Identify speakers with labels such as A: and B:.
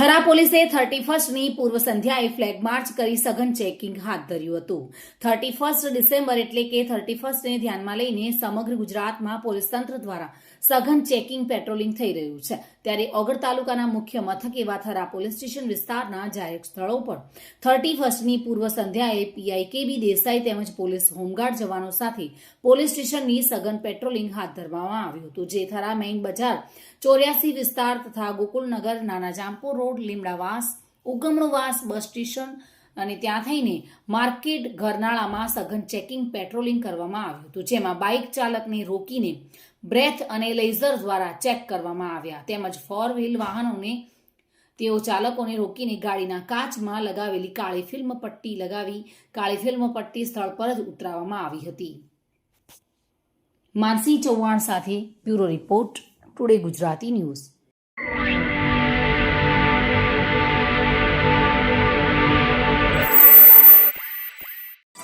A: થરા પોલીસે 31ની પૂર્વ સંધ્યાએ ફ્લેગ માર્ચ કરી સઘન ચેકિંગ હાથ ધર્યું હતું। 31 ડિસેમ્બર એટલે કે 31ને ધ્યાનમાં લઈને સમગ્ર ગુજરાતમાં પોલીસ તંત્ર દ્વારા સઘન ચેકિંગ પેટ્રોલિંગ થઈ રહ્યું છે। ત્યારે ઓગળ તાલુકાના મુખ્ય મથક એવા થરા પોલીસ સ્ટેશન વિસ્તારના જાહેર સ્થળો પર 31ની પૂર્વ સંધ્યાએ પીઆઈ કેબી દેસાઈ તેમજ પોલીસ હોમગાર્ડ જવાનો સાથે પોલીસ સ્ટેશનની સઘન પેટ્રોલિંગ હાથ ધરવામાં આવ્યું હતું, જે થરા મેઇન બજાર 84 વિસ્તાર તથા ગોકુલનગર, નાના જામપુર રોડ, લીમડાવાસ, ઉગમણોવાસ બસ સ્ટેશન અને ત્યાં થઈને માર્કેટ ઘરનાળામાં સઘન ચેકિંગ પેટ્રોલિંગ કરવામાં આવ્યું હતું, જેમાં બાઇક ચાલકને રોકીને બ્રેથ અને લેઝર દ્વારા ચેક કરવામાં આવ્યા તેમજ 4 વ્હીલ વાહનોને તેઓ ચાલકોને રોકીને ગાડીના કાચમાં લગાવેલી કાળી ફિલ્મ પટ્ટી લગાવી કાળી ફિલ્મ પટ્ટી સ્થળ પર જ ઉતરાવવામાં આવી હતી। માનસી ચૌહાણ સાથે bureau report, today Gujarati news.